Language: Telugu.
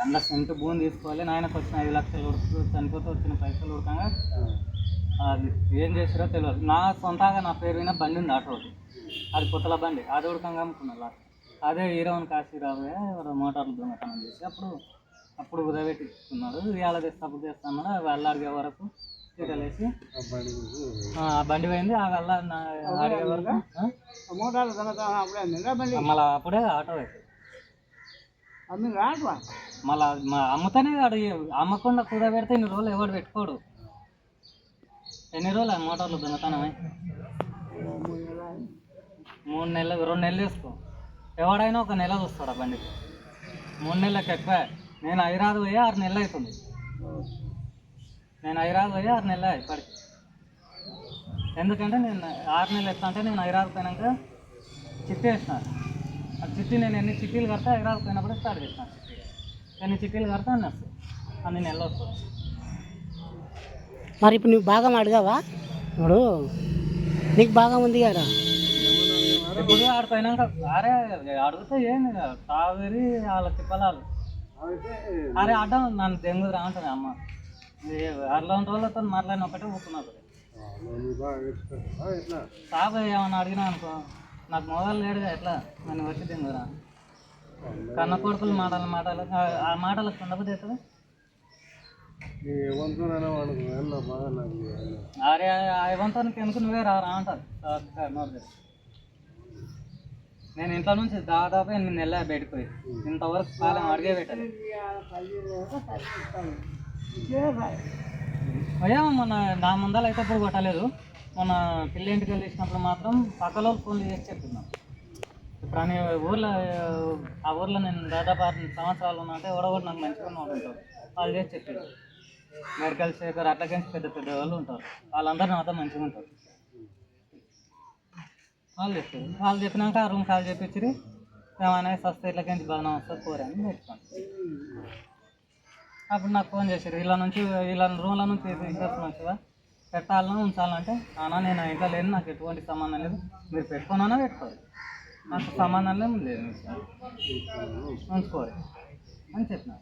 అందులో సెంటు భూమి తీసుకోవాలి. నాయనకు వచ్చిన 5 లక్షలు ఉడుకు చనిపోతే వచ్చిన పైసలు ఉడకంగా అది ఏం చేసారో తెలియదు. నా సొంతంగా నా పేరు మీద బండి ఉంది, ఆటో. అది కొత్తల బండి, అది ఉడకంగా అమ్ముకున్నాను లాస్ట్. అదే హీరోని కాశీరావు ఎవరో మోటార్లు దొంగతనం చేసి అప్పుడు కుదబెట్టిస్తున్నాడు. ఇవాళ సపోర్ట్ చేస్తున్నాడు. వాళ్ళు అడిగే వరకు చీరలేసి ఆ బండి పోయింది. ఆ వెళ్ళ అడిగే వరకు మోటార్లు దొంగతనం అప్పుడే మళ్ళీ అప్పుడే ఆటో మళ్ళీ అమ్ముతానే అమ్మకుండా కుదబెడితే ఇన్ని రోజులు ఎవడు పెట్టుకోడు. ఎన్ని రోజులు ఆ మోటార్లు దొంగతనమే? 3 నెలలు 2 నెలలు వేసుకో. ఎవడైనా ఒక నెల చూస్తాడు ఆ బండికి. 3 నెలలకు ఎక్కువ. నేను హైదరాబాద్ పోయి 6 నెలలు అవుతుంది. ఇప్పటికి. ఎందుకంటే నేను 6 నెలలు ఎట్లా అంటే నేను హైదరాబాద్ పోయినాక చిట్టి వేసిన. ఆ చిట్టి నేను ఎన్ని చిట్టీలు కడితే హైదరాబాద్ పోయినప్పుడే స్టార్ట్ చేసినాను. ఎన్ని చిట్టీలు కడితే అన్నీ వస్తాయి, అన్ని నెలలు వస్తాయి. మరి ఇప్పుడు నువ్వు భాగం అడిగావా? ఇప్పుడు నీకు భాగం ఉంది కదా. ఇప్పుడు ఆడిపోయినాక అరే అడిగితే ఏంది కావేరి వాళ్ళ తిప్పలాలు అరే అడ్డం నన్ను దెంగుదురా అంటుంది అమ్మ. అలాంటి వాళ్ళతో మాట్లాడిన ఒకటే ఊపుకున్నారు. సాబ్ ఏమన్నా అడిగినా అనుకో, నాకు మొదలు లేడుగా ఎట్లా నన్ను వచ్చి దెంగురా. కన్న కొడుకులు మాటలు ఆ మాటలకు ఉండబోతే అవుతుంది. అరే ఏమంతానికి ఎందుకు నువ్వే రా అంటారు. నేను ఇంట్లో నుంచి దాదాపు 8 నెలలు బయటపోయి ఇంతవరకు కాలం అడిగే పెట్టాలి. అయ్యా మొన్న నా ముందర అయితే ఇప్పుడు కొట్టలేదు. మొన్న పిల్ల ఇంటికి వెళ్ళి ఇచ్చినప్పుడు మాత్రం పక్కలో ఫోన్లు చేసి చెప్తున్నాను. ఇప్పుడు అని ఆ ఊర్లో నేను దాదాపు 6 సంవత్సరాలు ఉన్నా అంటే ఎవడో నాకు మంచిగా ఉంటారు. వాళ్ళు చేసి చెప్పారు. మెడికల్ శేఖర్ అట్లాగే పెద్ద వాళ్ళు ఉంటారు. వాళ్ళందరూ నాతో మంచిగా ఉంటారు. వాళ్ళు చెప్పారు. వాళ్ళు చెప్పినాక ఆ రూమ్ కాల్ చేపించి ఏమైనా వస్తే ఇట్లకించి బలం వస్తుంది పోరాని పెట్టుకోండి. అప్పుడు నాకు ఫోన్ చేశారు. వీళ్ళ రూమ్ల నుంచి తీసుకొచ్చినా పెట్టాలన్నా ఉంచాలంటే అన్నా నేను ఇంట్లో లేను, నాకు ఎటువంటి సంబంధం లేదు, మీరు పెట్టుకున్నా పెట్టుకోవాలి, నాకు సంబంధం లేదు ఉంచుకోవాలి అని చెప్పిన.